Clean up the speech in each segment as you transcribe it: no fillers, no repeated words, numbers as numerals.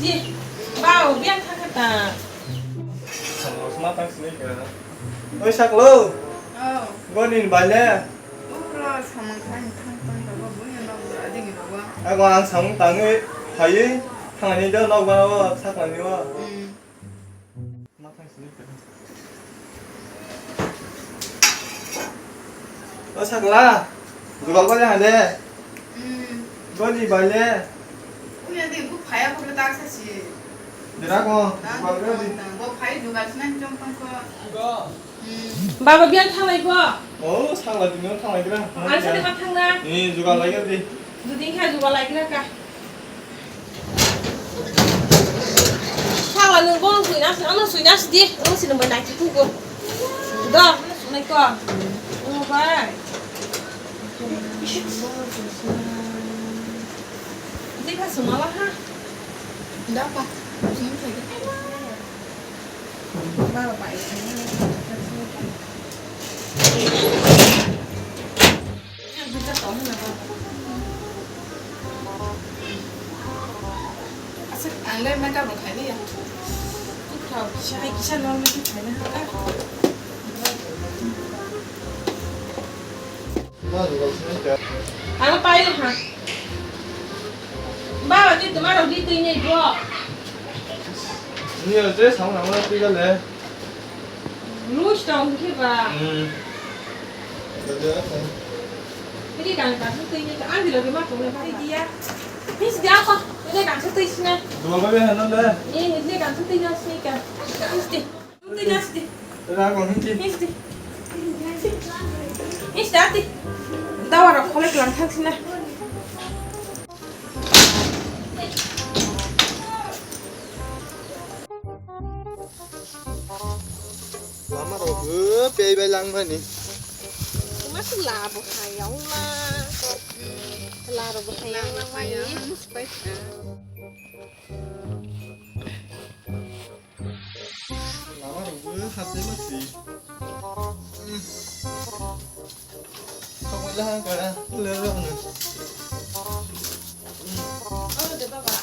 시디 bao biết thằng cái ta thằng ngồi smart tăng sinh kìa ôi sắc lô con nhìn bài lẽ à con ăn sống tăng ấy thấy thằng này đỡ lâu quá sắc là nhiều smart tăng sinh kìa ôi sắc la 누가 꺼내 하네 거기 발레 근데 뭐 봐야 그래 딱 사지 내라고 누가 그러지 뭐 봐야 누가 지난 좀 끊고 이거 bao biết thằng này qua 어 상가 주면 상가 그래 ăn sao đi mà thằng na 이 누가 라이언디 dù tiếng khai dù vào lại cái cả thằng là đừng có sủi nhá đi nó xin đừng này thì thu đó này qua không phải đi khai sủi nó ha đó ba chúng thấy cái ba và bảy ăn lên mấy cái đồ khai đi à thảo cái chai nó mới phải là hả 나 누가 쓰니까 nó bay đi hả ba vào đi từ má đầu đi từ nhảy qua 니 어제 상 나무나 뛰갈래 lúa trồng khi và 어제 cái đi đàn cả thứ nhảy ăn thì là cái mắt của mình phải đi á hết gì á con cái đàn thứ tư nè 누가 거기 했는데 예 cái đàn thứ tư nha xí cả hết đi thứ tư nha xí 내가 건 힘지 hết đi hết đã đi đâu vào đâu lấy làm thang xin nè 마마로 그 베이벨랑 거니 mắt là một hải giống là một hải giống là mấy 마마로 그 하세마시 정말 한 거야 레로는 được ba bà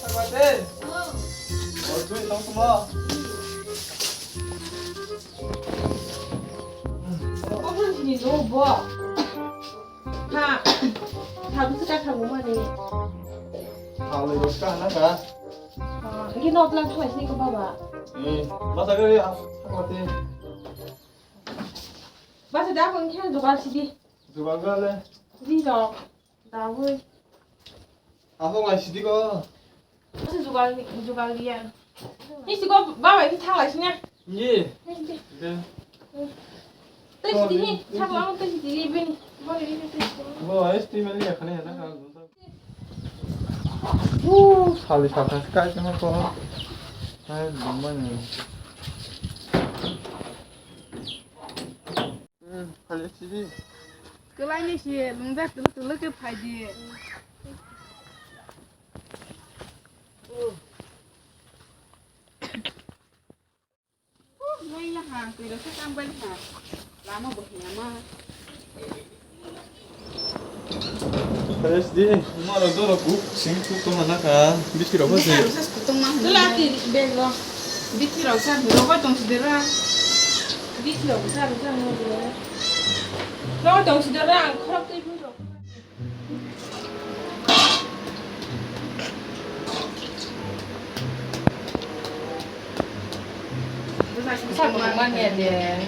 사과대 어디 너무 có cái gì đâu bỏ ha thằng cứ ra thằng mà đi 가을에 이거 하나가 cái nộp lên thôi xin có ba bà 맞아 그래 사과대 ba sẽ đáp ứng theo rồi ba sẽ đi 누가 갈래 đi rồi đào vui 아송아 시디가 ba sẽ dù vào đi à đi chỉ có ba bảy cái thang lại xin nha 예 네. tới đi đi thang lắm tới đi bên ba đi đi 뭐 ST면이 약간 해다가 오 살리 사탕 깔끔하고 아이 너무하네 빨리 시디 cái này này chị lúng ra từ lúc cái phải gì đây là hàng từ đó sẽ sang bên hàng làm một buổi nhà mà 빨리 시디 엄마로 너라고 징크도 하나가 밑으로 cái 보세요 hàng sẽ của tôi mang cứ là thì bên rồi biết thì đâu sao rồi có trong sự ra đi thiểu ra được ra ngồi rồi lo tổng chỉ được ra ăn khóc tươi vui rồi sao mà mang nghe để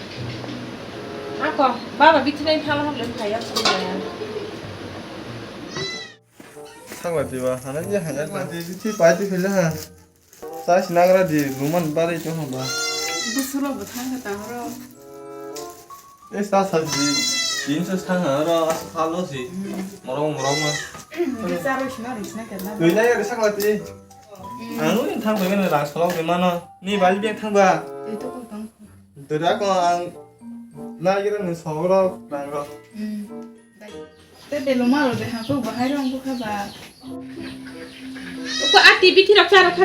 à còn ba bà biết thế nên thằng nó lên thầy ăn gì nè 상관없지와 하나지 하나지 밑이 빠지 필라 다시 나가라지 루만 바래 좀 봐. 부스러 못하는 거 따로 에스타 사지 진짜 상하라 팔로시 뭐라고 cái sao rồi nó đi cái nào 왜냐야 상관없지 아무리 탕 보면은 나 서로 얼마나 네 말비에 탕봐 thì tôi cũngต้อง 너라고 나 이러는 서로 난거 thế để lúc mà rồi để hàng cũng hay không cũng bà có ăn tí biết thì đọc ra đọc thế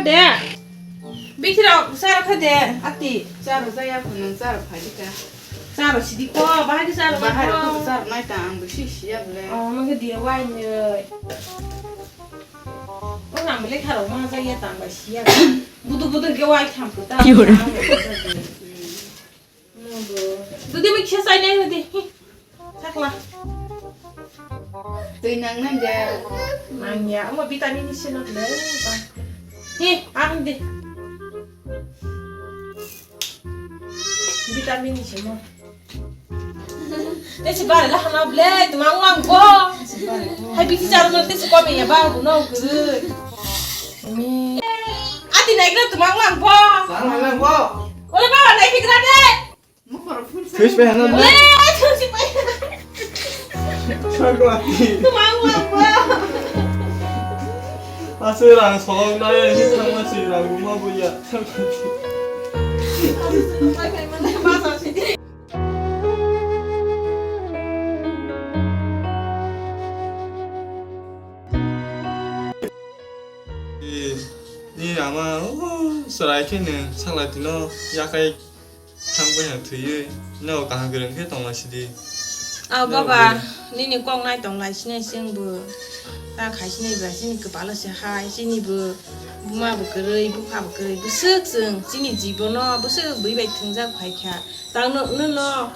biết thì đọc ra đọc thế ăn tí ra rồi ra phụ nữ ra rồi phải đi cả ra rồi chỉ đi qua ba cái ra rồi bà hai qua rồi ra rồi nói tàng bữa xí xí vậy mà cái điều quay nhờ có nào mà lấy khảo mà ra ye tạm bài xía bút cái white tham của ta tôi đi mình chia sai này rồi đi chắc là Từ nắng năm giờ anh nhà mà vitamin C nó đấy đi ăn đi vitamin C mà thế chỉ bảo là hàng nào tụi mang ngon quá hay bị chỉ cho nó thế chỉ có mình nhà ba của nó cứ thì này cái tụi mang ngon quá Sáng ngày làm quá. ôi ba này thì cái đấy Mất vào phun Fish về hàng năm đấy. thôi chị bay Sao quá đi. tụi mang ngon quá 아스랑 서나의 희망같이 라고 하고야 참 이 아마 스라이케는 상라디노 약간 한국에 뒤에 너 강한 그런 게 동아시디 bà nên con này tổng lại xin này xin bữa ta khai xin này về xin cái bảo là sẽ hai xin này bữa mà bữa cười bữa pha bữa cười bữa sức sừng xin này gì bữa nó bữa sức bữa vậy thường ra phải khá tao nó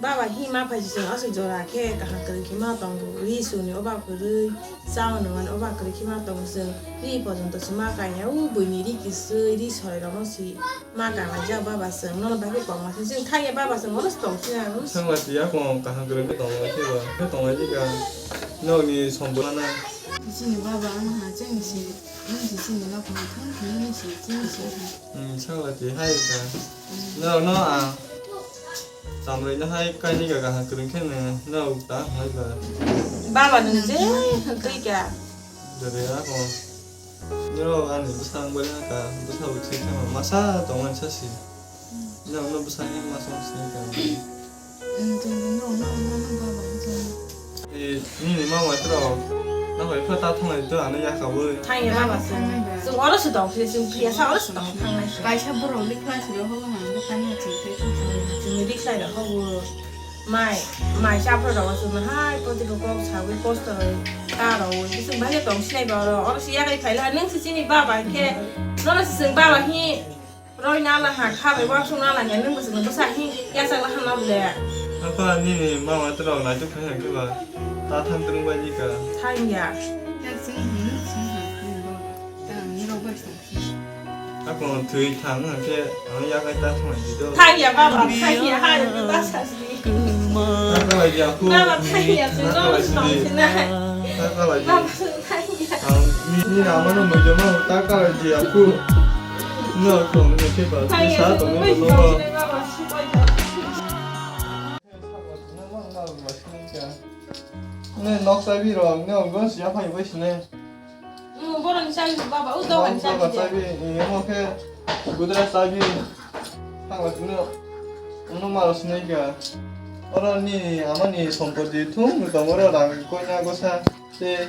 bà hi mà phải sừng ở sừng rồi là cái cả hàng cười khi mà tổng bữa đi xuống nữa bà cười sao nữa mà bà cười khi mà tổng sừng đi bỏ trong tổ mà cái nhau bữa này đi cái sợi đi sợi đó nó xí mà cả là cho bà sừng nó là bà cái quảng mà sừng thay bà sừng nó tổng xin là nó 상라디 약간 강한 그런 게 동아시고 그 동아시가 너니 선보라나 Xin ba ba mà chân gì nhưng chỉ xin nó còn không thì nó chỉ chân gì 상라디 하이가 너아 잠을 나 하이까니가 강한 그런 캐는 너 없다 하이가 ba bà đừng dễ cây cả 그래야고 너 안에 부상 버리니까 부상 우치 하면 마사 동안 차시 너 부상이 마사 없으니까 từ nó ba ba chân 이 니네 마음 들어 나 왜 펴다 통할 때 아는 약가 뭐 thay nhà ba bà sừng ở đó sự đồng thì sừng phía sau đó sự đồng thằng này cái sao bữa rồi lịch lại thì nó không có hàng nó cái này chỉ thấy không chỉ người đi sai được không mai sao phải rồi sừng mà hai con thì có sao cái poster ta rồi cái sừng bao nhiêu đồng sai vào rồi ở đó cái phải là những sự ba bà kia nó là sừng ba bà hi rồi nào là hạt khá phải qua xong nào là nhà nước mà sừng nó sai hi ya sang là hàng nào vậy 아빠 니네 마음 들어 나도 그냥 그거 다 탐드는 거니까 thay nhà cái sinh hàng rồi ta như đâu vậy 아까 드이 탕은 그 약간 다 통하지도 thay nhà ba bà thay nhà hai người ta sai gì 아까 이제 아고 ba bà thay nhà sừng nó sự đồng thế này 아까 ba 이제 bà sừng thay nhà 니 나만은 먼저 뭐 닦아 이제 아고 너 그럼 이렇게 봐 thay nhà 사 sừng 동네 mới 너 đồng thế ba bà xin quay trở 네 넉사비로 너 그건 시작하 입으시네 bố đang sai ba bà út đâu anh sai 넉사가 gì 사비 이렇게 구드라 사비 한거 두는 오늘 말았으니까 어른이 아마니 손버디 통 동으로 랑 거냐고 사때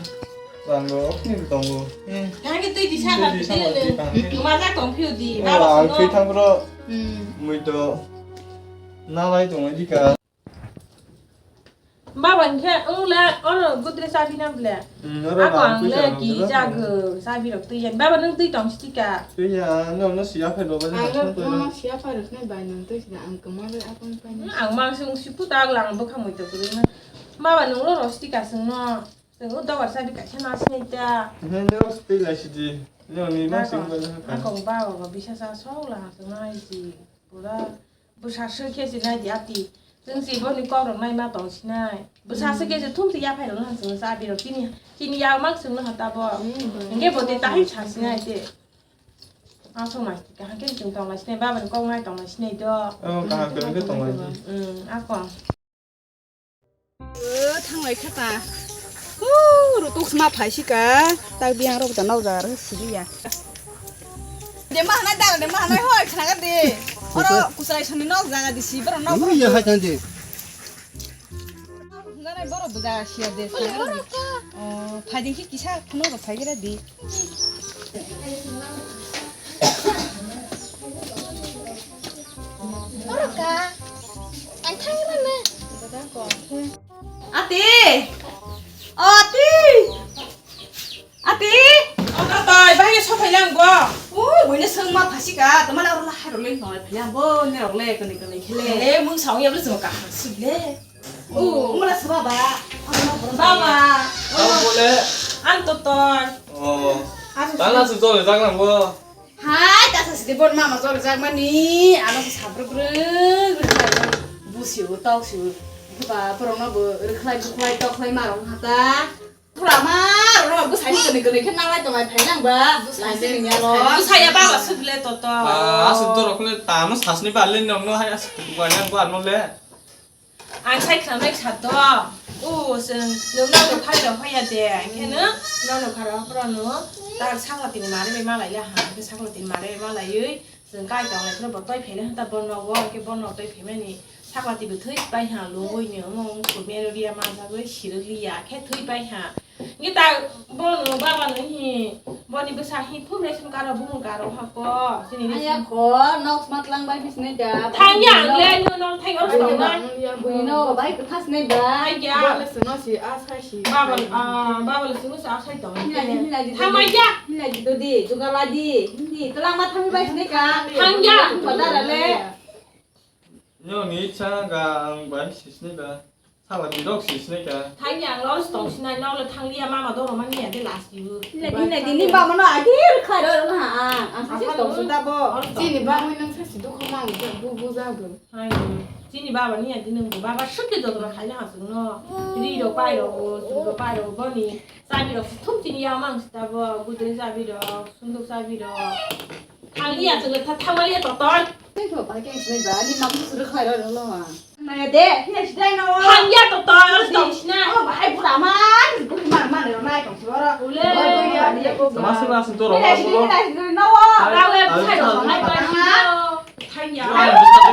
랑거 없니 동고 예 cái tươi thì sao là đi tươi sang lên rồi mà ra còn phiêu thì ba bà 아, nó 그 탕으로 뭐또 나라이 동아니까 ba bà kia là ở bút tươi sai phi nam là à còn là kỳ ra gờ sai phi được tươi dần ba bà nâng tươi tổng chỉ cả 그야 너너 시합해도 à 봐서 nó sẽ phải được cái bài này tôi là ăn cầm với ăn con phải ảng mang sung si put ta lang bốc không một được rồi ba bà nâng rồi chỉ cả sung nó sung út đâu bà sai phi cả chân nó xin ta 현재로 스페이라시지 너니 à 마신 거는 còn ba bà bị sao số là sung này gì bữa đó bữa sáng sớm kia xin này thì thìซึ่งสิบ่นี่ก็ดอกไม้มาตองสินายบ่ซาสเกจะทุ่มสิยาไผดอกนั้นซึ่งซาบิดอกที่นี่ยาวมากซึ่งนะตาบ่ยังเก็บ่ได้ตาให้ชาสินายเด้เอาส่งมาก็ให้จึงตองมาสินายบ้ามันก็ง่ายตองมาสินายดอ 가한 그런 게 동아지 อ่ะก่อน thằng này khác à rồi tôi mà phải xí cả tao biang rồi tao nấu ra rồi xí đi à để mà này tao để mà này hỏi khả năng đi ở đó cũng sai chân nó ra đi xí vào nó 뭐야 하던데 cái này bớt rồi ra xí để sang cái đi phải đi cái sao nó có phải cái đó đi Oroka, anh thấy rồi nè. a tí a tí a tí đó rồi ba 팔량 오 뭐냐 성마 파시가 너만 알아 하루래 너를 그냥 뭐 내려올래 그네 킬래 มึงสองยังรู้สึกกะสุดเลย 오 엄마나 써봐봐 봐봐 Tao vô lẽ. ăn to to Tao là sự rồi răng làm vô. 하이 따서 시대본 마마 저를 장만이 알아서 사브르브르 부시오 떡시오 그봐 그러나 뭐 이렇게 떡 마롱 하다 그라마 그러나 뭐 사이 그네 캔나라이 또 많이 팔냥 봐 라이스 그냥 กูใส่ยาบ้าแบบสุดเลยตัว À, sự rồi không lên tám nó sát ní bạn lên nó hay quả nhân quả nó lẽ. อันใช้คำไม่ชัดตัวอู้ซึ่งเรื่องเราดูใครเดี๋ยวพยาเดียแค่เนื้อเราดูใครเราเพราะเนื้อตาช่างเราติดมาได้ไม่มาหลายอย่างคือช่างเราติดมาได้มาหลายยื้อซึ่งใกล้จังเลยเพื่อบอกต้อยเพลเลยแต่บนเราว่าแค่บนเราต้อยเพลไม่นี่ช่างเราติดไปทึ่ไปหาลุงวุ้ยเนื้อมองขุดเมโลเดียมาซะด้วยฉีดเลียแค่ทึ่ไปหางี้ตาบนเราบ้าวันนี้บนนี้ภาษาฮิตพูดในสมการเราบุ้งการเราฮักก็ทีนี้ 아니야 거 넉스 matlang bai bisneja ทางอย่างเล่นน้องไทยเอาสองนะ buino bai khasneja ไอ้ยา 바발 아 바발 스무스 아사이 또 타마야 hilai dodi jugaladi hindi tulang mat thang bai bisneja thangya padalale Nhưng nghĩ cha gà bánh xịt ní cả. Sao là bị đốt xịt ní cả. 당장 러스 동신아 너를 탕리야 마마 너로 많이 해야 돼 라스유 hilai dini ba mano adi khai ro ha ang sa tong suda bo Sini ba mo nang sasi do koma mo bu za bu. 아이 진이 바바 니야 드는 거 바바 쉽게 저도 갈려 하서 너 이리로 빠이로 수도 빠이로 버니 사비로 톱진이 야망 스타버 구들 사비로 순독 사비로 탕리야 저거 다 타마리야 또또 Cái chỗ bài cái này giá đi mắm sữa khai đó đúng không ạ? Này để cái này đây nó. 탕야 또또 동신아 Ô bài phụ đảm ăn, cũng mà để nó này còn sữa đó. 올레 Mà xin là sự tôi Cái này rồi. cái này nó à. 나왜 부산에 전화할 거야 탕야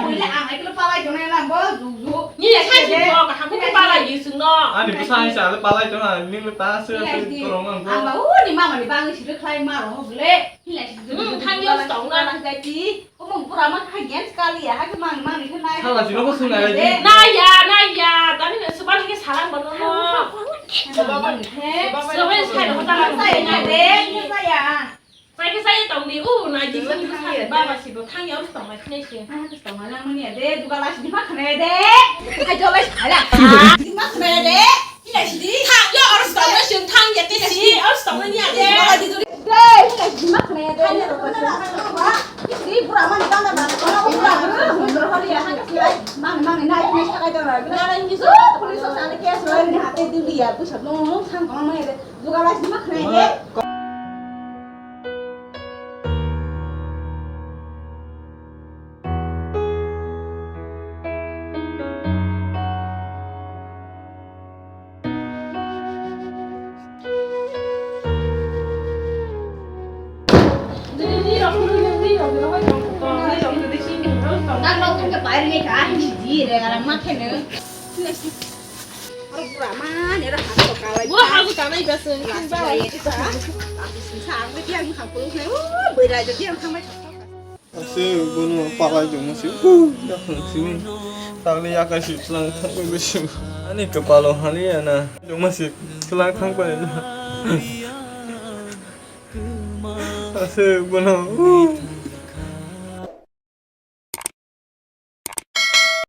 Ui là ăn cái nó pha lại chỗ này làm bơ rủ rủ. 니네 사실 뭐 한국 빨아 예승 너 Anh thì sao anh trả ba lại chỗ nào nhưng mà ta xưa Cái tôi này rồi ngang ăn mà vô. ui đi mà đi ba người sữa khai mà nó không lệ. Cái này 탕야 sống là cái gì? Có một phụ đảm ăn hai chén scali à hai cái mang đi thế này. Sao là chỉ nó có xương này là gì? 나야 나는 수반하게 사람 번호 Nó thế. 수반에 살고 하다가 Sai này để như vậy à. phải say tổng đi này chỉ có những ba bà chỉ có thang yếu tổng là thế chứ À, cái tổng là mang này để 누가 라시 디마 크네 데. ai cho lấy phải là 디마 크네 데. Cái này gì? thang yếu ở tổng là trường thang vậy cái gì ở tổng là nhà thế Cái gì đây? Cái này 디마 크네 데. Cái này là cái gì? Pura mang đi đang là nó không là nó rồi đi ăn cái gì đấy. Mang này cái này cái rồi. Cái này như số, police sang cái kia rồi đi hạt đi đi à, tôi sợ nó thang con này đấy. 누가 라시 디마 크네 데. Đang đâu cũng cái bài này cả gì đây là mắc thế nữa. Pura mang này là hạt của cả lại. 뭐 하고 가만히 있었어 Sáng với tiếng học cũng thấy bữa nay cho tiếng không biết. Xưa bữa nó ba lại chỗ nó xíu. Đã hưởng xíu. Tao đi ăn cái xịt lang thang cái xíu. Anh ấy cái ba lô hành lý nè. Chỗ mà xịt cái lang thang cái này. Xưa bữa nó